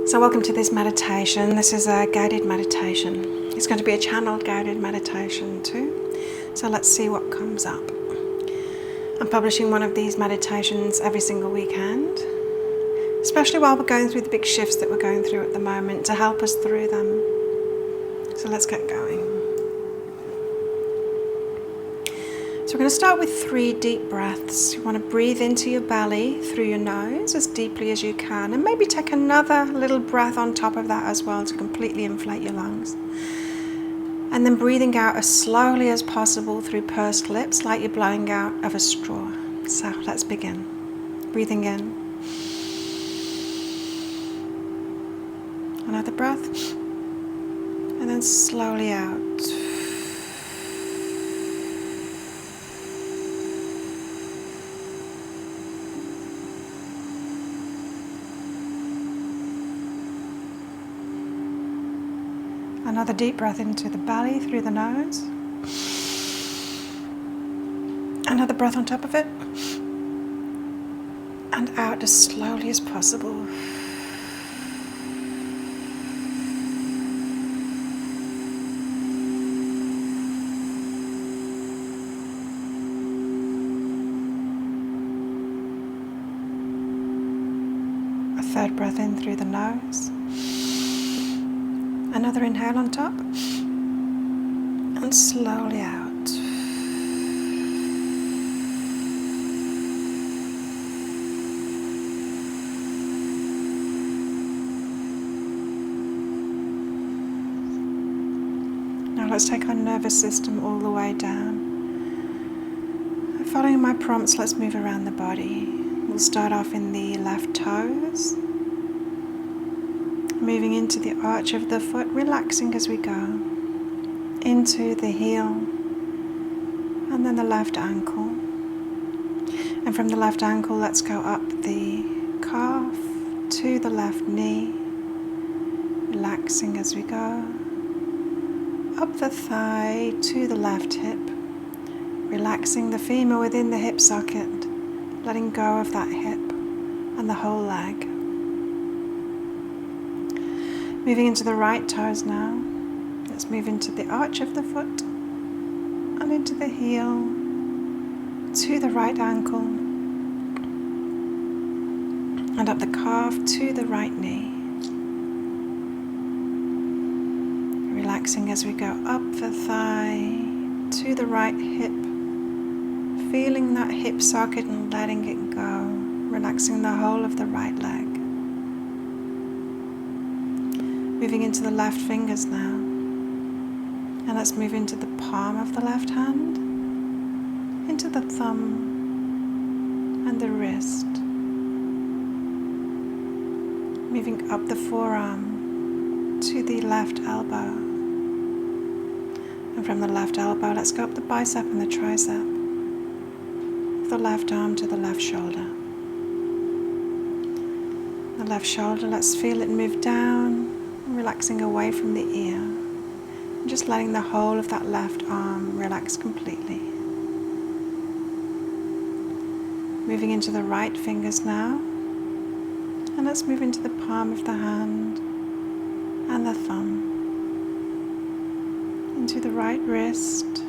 So welcome to this meditation. This is a guided meditation. It's going to be a channeled guided meditation too. So let's see what comes up. I'm publishing one of these meditations every single weekend, especially while we're going through the big shifts that we're going through at the moment, to help us through them. So let's get going. So we're going to start with 3 deep breaths. You want to breathe into your belly through your nose as deeply as you can, and maybe take another little breath on top of that as well to completely inflate your lungs. And then breathing out as slowly as possible through pursed lips, like you're blowing out of a straw. So let's begin. Breathing in. Another breath. And then slowly out. Another deep breath into the belly through the nose. Another breath on top of it. And out as slowly as possible. A third breath in through the nose. Another inhale on top, and slowly out. Now let's take our nervous system all the way down. And following my prompts, let's move around the body. We'll start off in the left toes. Moving into the arch of the foot, relaxing as we go, into the heel, and then the left ankle. And from the left ankle, let's go up the calf to the left knee, relaxing as we go, up the thigh to the left hip, relaxing the femur within the hip socket, letting go of that hip and the whole leg. Moving into the right toes now. Let's move into the arch of the foot and into the heel to the right ankle and up the calf to the right knee. Relaxing as we go up the thigh to the right hip, feeling that hip socket and letting it go, relaxing the whole of the right leg. Moving into the left fingers now, and let's move into the palm of the left hand, into the thumb and the wrist, moving up the forearm to the left elbow, and from the left elbow let's go up the bicep and the tricep, the left arm to the left shoulder. The left shoulder, let's feel it move down, relaxing away from the ear, and just letting the whole of that left arm relax completely. Moving into the right fingers now, and let's move into the palm of the hand and the thumb, into the right wrist,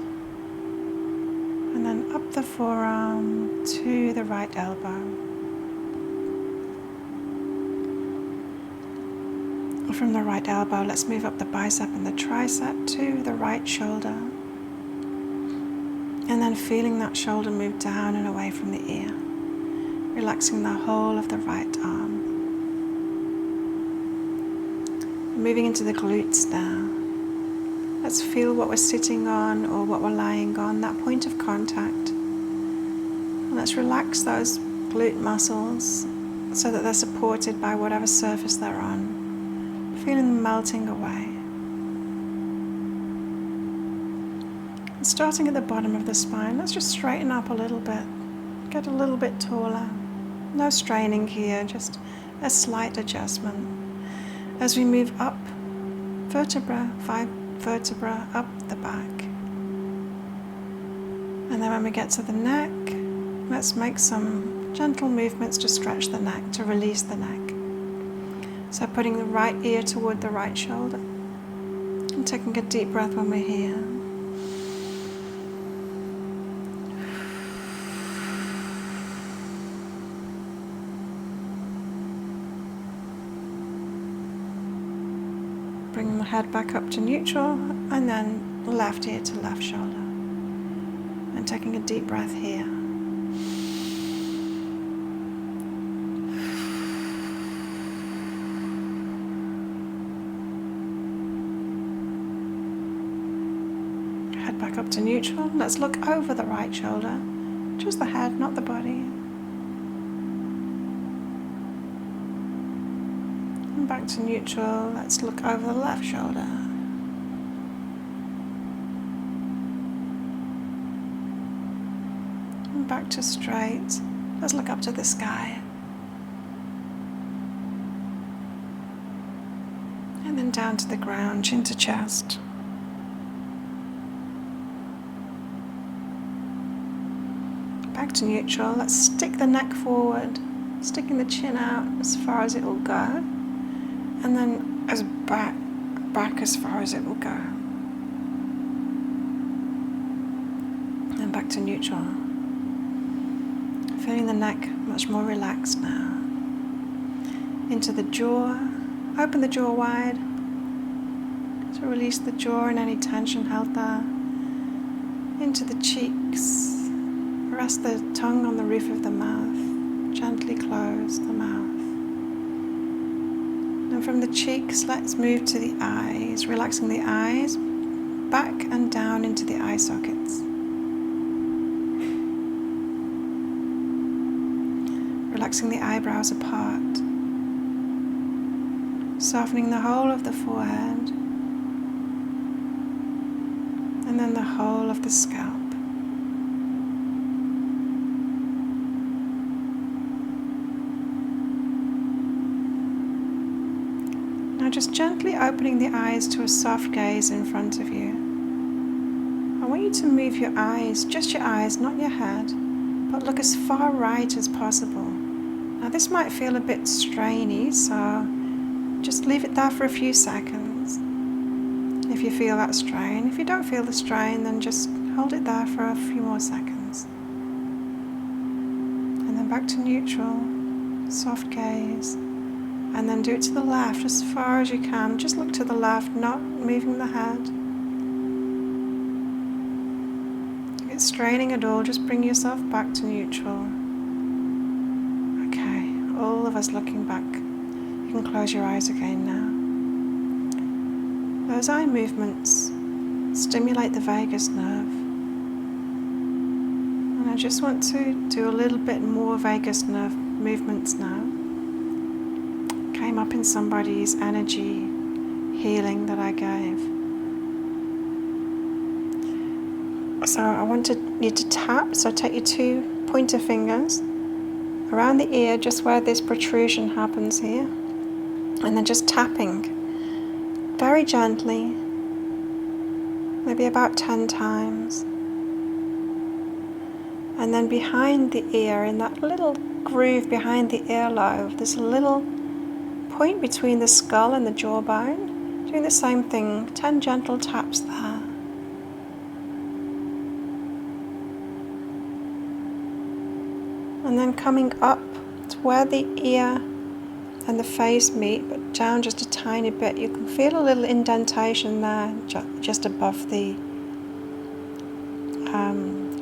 and then up the forearm to the right elbow. From the right elbow, let's move up the bicep and the tricep to the right shoulder. And then feeling that shoulder move down and away from the ear, relaxing the whole of the right arm. Moving into the glutes now. Let's feel what we're sitting on or what we're lying on, that point of contact. And let's relax those glute muscles so that they're supported by whatever surface they're on. Feeling them melting away. And starting at the bottom of the spine, let's just straighten up a little bit, get a little bit taller. No straining here, just a slight adjustment. As we move up, vertebra, 5 vertebra up the back. And then when we get to the neck, let's make some gentle movements to stretch the neck, to release the neck. So putting the right ear toward the right shoulder and taking a deep breath when we're here. Bring the head back up to neutral and then left ear to left shoulder. And taking a deep breath here. Head back up to neutral. Let's look over the right shoulder. Just the head, not the body. And back to neutral. Let's look over the left shoulder. And back to straight. Let's look up to the sky. And then down to the ground, chin to chest. Back to neutral. Let's stick the neck forward, sticking the chin out as far as it will go, and then as back as far as it will go. And back to neutral. Feeling the neck much more relaxed now. Into the jaw. Open the jaw wide. To release the jaw and any tension held there. Into the cheeks. Rest the tongue on the roof of the mouth. Gently close the mouth. And from the cheeks, let's move to the eyes. Relaxing the eyes, back and down into the eye sockets. Relaxing the eyebrows apart. Softening the whole of the forehead. And then the whole of the scalp. Now just gently opening the eyes to a soft gaze in front of you. I want you to move your eyes, just your eyes, not your head, but look as far right as possible. Now this might feel a bit strainy, so just leave it there for a few seconds. If you feel that strain. If you don't feel the strain, then just hold it there for a few more seconds. And then back to neutral, soft gaze. And then do it to the left as far as you can. Just look to the left, not moving the head. If it's straining at all, just bring yourself back to neutral. Okay, all of us looking back. You can close your eyes again now. Those eye movements stimulate the vagus nerve. And I just want to do a little bit more vagus nerve movements now. Came up in somebody's energy healing that I gave. So I wanted you to tap, so take your 2 pointer fingers around the ear, just where this protrusion happens here, and then just tapping very gently, maybe about 10 times. And then behind the ear, in that little groove behind the earlobe, there's a little point between the skull and the jawbone, doing the same thing, 10 gentle taps there. And then coming up to where the ear and the face meet, but down just a tiny bit. You can feel a little indentation there, just above the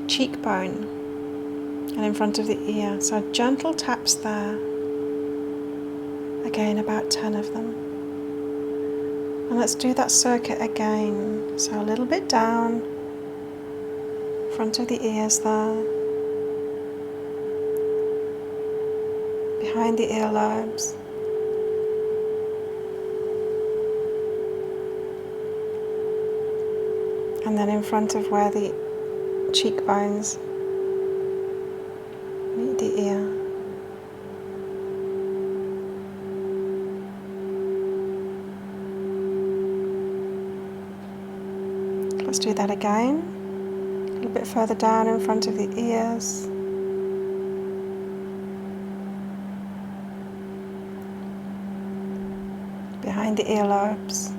cheekbone and in front of the ear. So gentle taps there. Again, about 10 of them. And let's do that circuit again. So a little bit down, front of the ears there, behind the earlobes, and then in front of where the cheekbones meet the ear. Let's do that again, a little bit further down in front of the ears. behind the earlobes,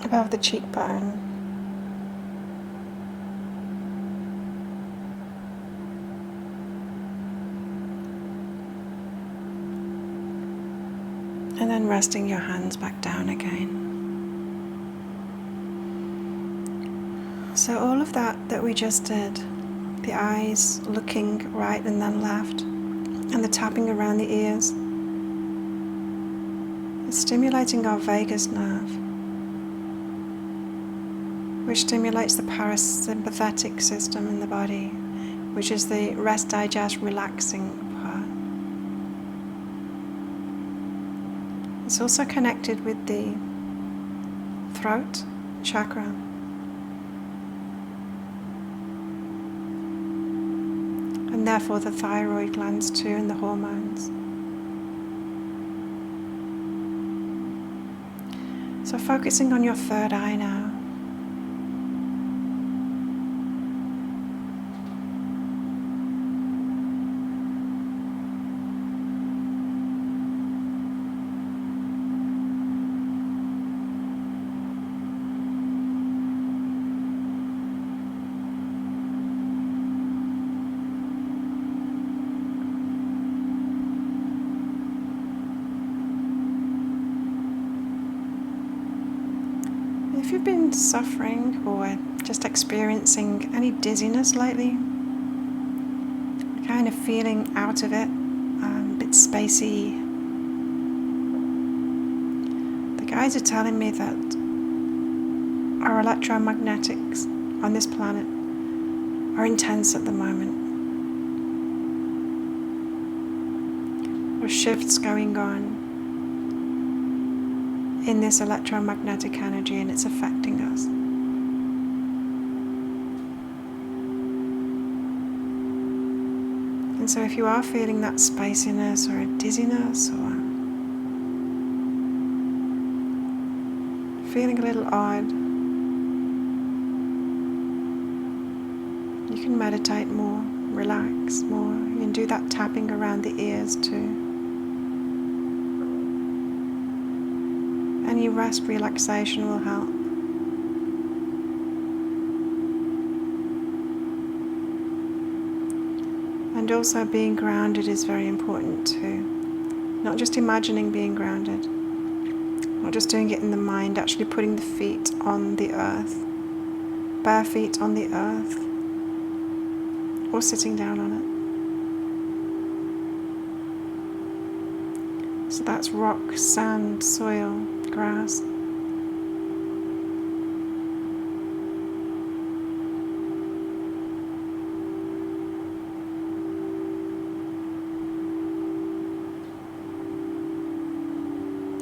above the cheekbone, and then resting your hands back down again. So all of that we just did, the eyes looking right and then left, and the tapping around the ears, is stimulating our vagus nerve, which stimulates the parasympathetic system in the body, which is the rest, digest, relaxing part. It's also connected with the throat chakra. And therefore the thyroid glands too, and the hormones. So focusing on your third eye now. If you've been suffering or just experiencing any dizziness lately, kind of feeling out of it, a bit spacey, the guides are telling me that our electromagnetics on this planet are intense at the moment. There are shifts going on in this electromagnetic energy, and it's affecting us. And so if you are feeling that spaciness or a dizziness or feeling a little odd, you can meditate more, relax more. You can do that tapping around the ears too. Any rest, relaxation will help. And also being grounded is very important too. Not just imagining being grounded, not just doing it in the mind, actually putting the feet on the earth, bare feet on the earth, or sitting down on it. So that's rock, sand, soil, grass.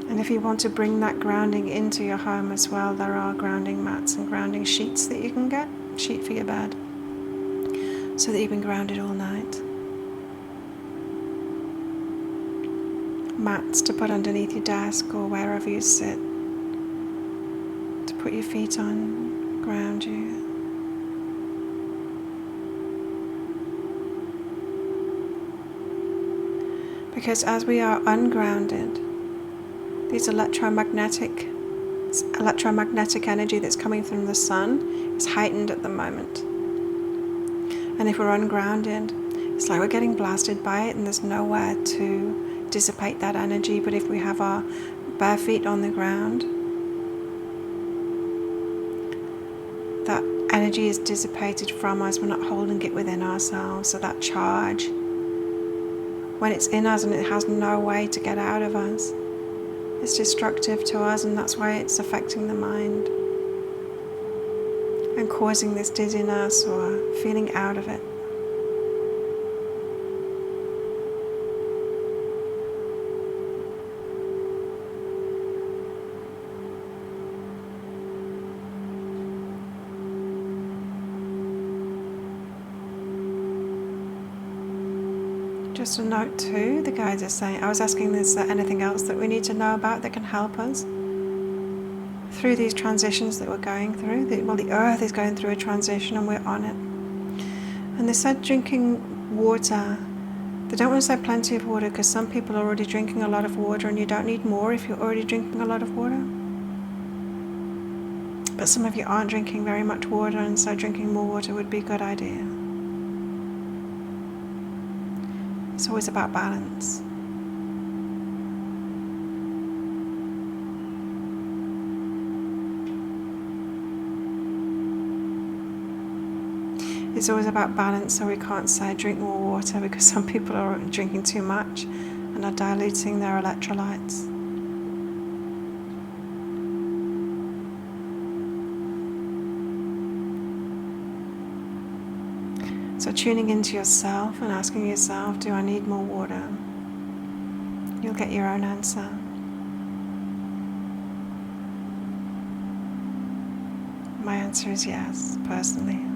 And if you want to bring that grounding into your home as well, there are grounding mats and grounding sheets that you can get, sheet for your bed, so that you've been grounded all night. Mats to put underneath your desk or wherever you sit, to put your feet on, ground you. Because as we are ungrounded, this electromagnetic energy that's coming from the sun is heightened at the moment. And if we're ungrounded, it's like we're getting blasted by it and there's nowhere to dissipate that energy. But if we have our bare feet on the ground, that energy is dissipated from us. We're not holding it within ourselves. So that charge, when it's in us and it has no way to get out of us, it's destructive to us, and that's why it's affecting the mind and causing this dizziness or feeling out of it. Just a note too, the guides are saying, I was asking this, anything else that we need to know about that can help us through these transitions that we're going through? The earth is going through a transition and we're on it. And they said drinking water, they don't want to say plenty of water because some people are already drinking a lot of water and you don't need more if you're already drinking a lot of water. But some of you aren't drinking very much water, and so drinking more water would be a good idea. It's always about balance. It's always about balance, so we can't say drink more water because some people are drinking too much and are diluting their electrolytes. So tuning into yourself and asking yourself, do I need more water? You'll get your own answer. My answer is yes, personally.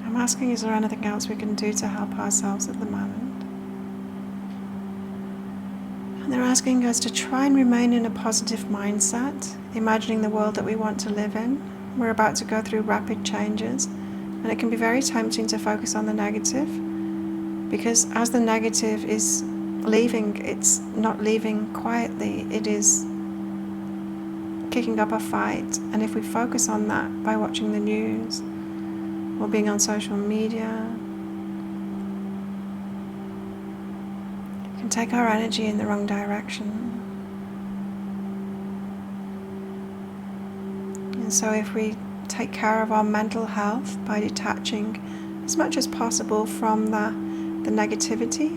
I'm asking, is there anything else we can do to help ourselves at the moment? And they're asking us to try and remain in a positive mindset, imagining the world that we want to live in. We're about to go through rapid changes, and it can be very tempting to focus on the negative, because as the negative is leaving, it's not leaving quietly, it is kicking up a fight. And if we focus on that by watching the news, or being on social media, it can take our energy in the wrong direction. And so if we take care of our mental health by detaching as much as possible from the negativity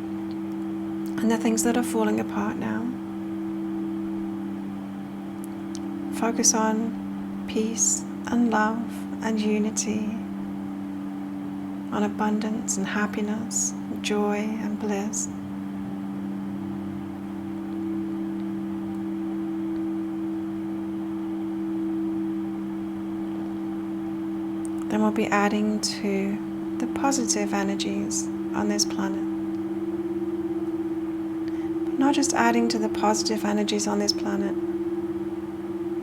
and the things that are falling apart now, focus on peace and love and unity, on abundance and happiness, joy and bliss. Then we'll be adding to the positive energies on this planet. But not just adding to the positive energies on this planet.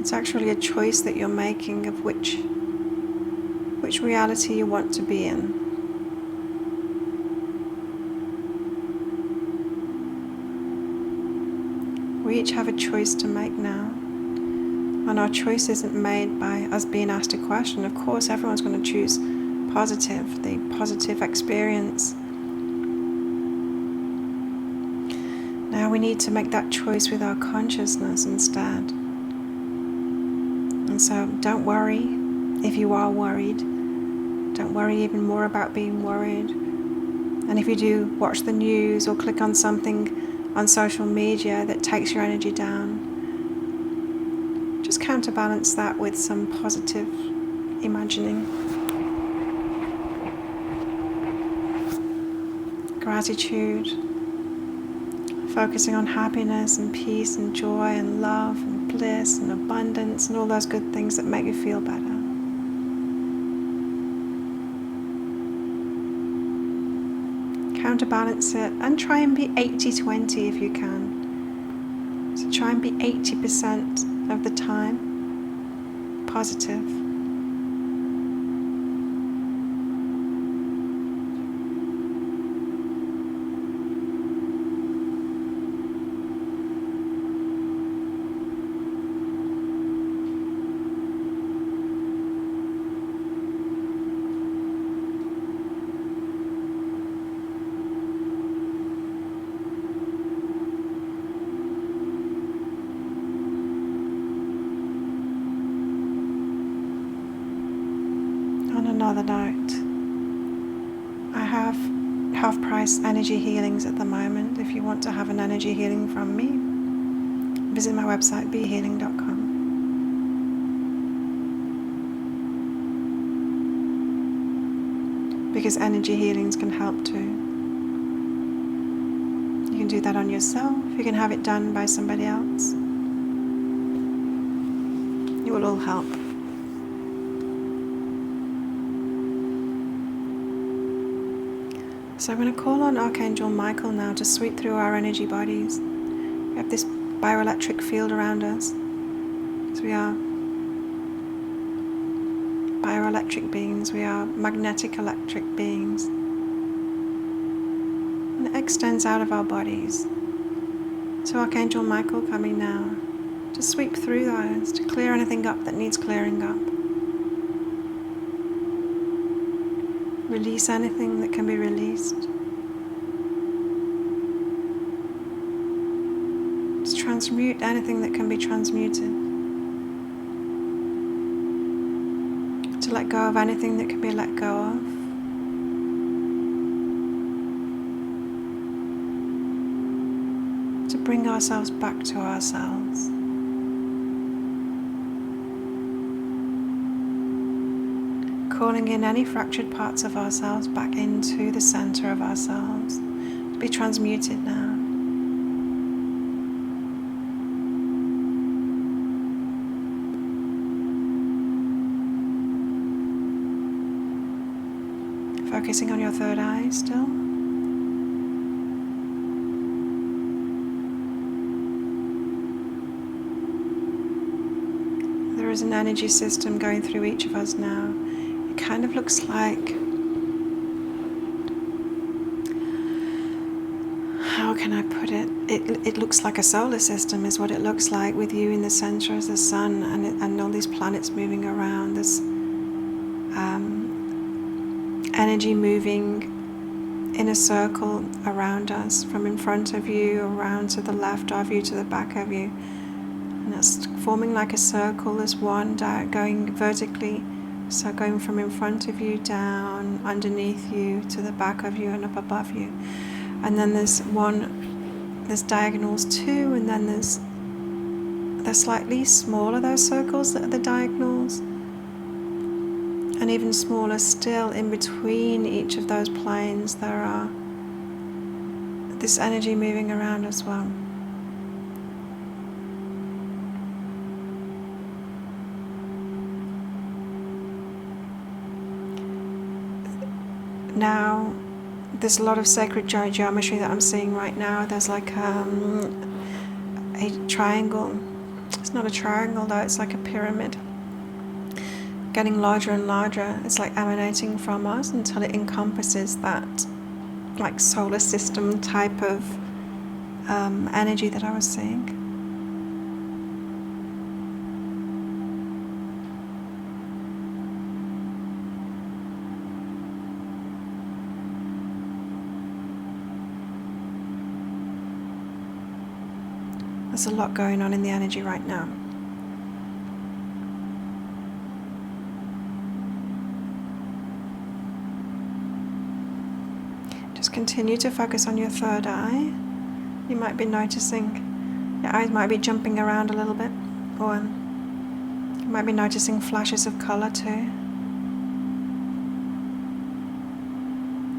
It's actually a choice that you're making of which reality you want to be in. We each have a choice to make now, and our choice isn't made by us being asked a question. Of course, everyone's going to choose positive, the positive experience. Now we need to make that choice with our consciousness instead. And so don't worry if you are worried. Don't worry even more about being worried. And if you do watch the news or click on something on social media that takes your energy down, just counterbalance that with some positive imagining. Gratitude, focusing on happiness and peace and joy and love and bliss and abundance and all those good things that make you feel better. Counterbalance it and try and be 80-20 if you can. So try and be 80% of the time positive. On another note, I have half-price energy healings at the moment. If you want to have an energy healing from me, visit my website, behealing.com. Because energy healings can help too. You can do that on yourself, you can have it done by somebody else. It will all help. So I'm going to call on Archangel Michael now to sweep through our energy bodies. We have this bioelectric field around us. So we are bioelectric beings, we are magnetic electric beings. And it extends out of our bodies. So Archangel Michael coming now to sweep through those, to clear anything up that needs clearing up. Release anything that can be released. Just transmute anything that can be transmuted. To let go of anything that can be let go of. To bring ourselves back to ourselves. Calling in any fractured parts of ourselves back into the center of ourselves to be transmuted now. Focusing on your third eye still. There is an energy system going through each of us now. It kind of looks like, how can I put it? It looks like a solar system is what it looks like, with you in the center as the sun and all these planets moving around. There's energy moving in a circle around us, from in front of you, around to the left of you, to the back of you. And that's forming like a circle. There's one going vertically. So going from in front of you, down, underneath you, to the back of you and up above you. And then there's diagonals too, and then they're slightly smaller, those circles that are the diagonals. And even smaller still, in between each of those planes, there are this energy moving around as well. Now, there's a lot of sacred geometry that I'm seeing right now. There's like a triangle. It's not a triangle though, it's like a pyramid. Getting larger and larger. It's like emanating from us until it encompasses that like solar system type of energy that I was seeing. There's a lot going on in the energy right now. Just continue to focus on your third eye. You might be noticing your eyes might be jumping around a little bit, or you might be noticing flashes of color too.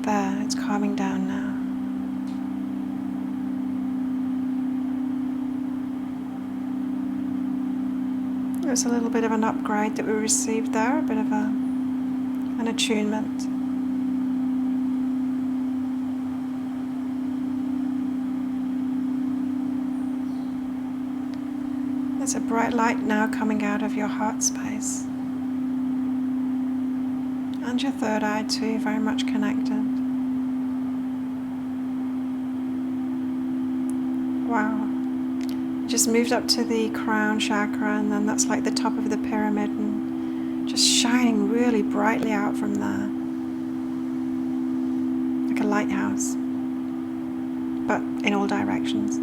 There, it's calming down now. It was a little bit of an upgrade that we received there, a bit of an attunement. There's a bright light now coming out of your heart space. And your third eye too, very much connected. Wow. Just moved up to the crown chakra, and then that's like the top of the pyramid, and just shining really brightly out from there, like a lighthouse, but in all directions.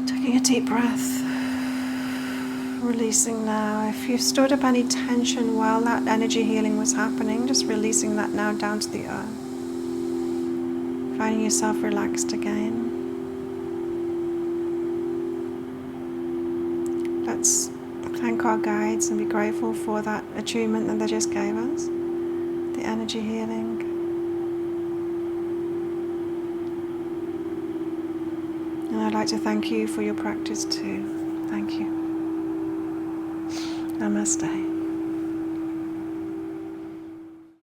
Taking a deep breath, releasing now. If you've stored up any tension while that energy healing was happening, just releasing that now down to the earth. Finding yourself relaxed again. Let's thank our guides and be grateful for that attunement that they just gave us, the energy healing. And I'd like to thank you for your practice too. Thank you. Namaste.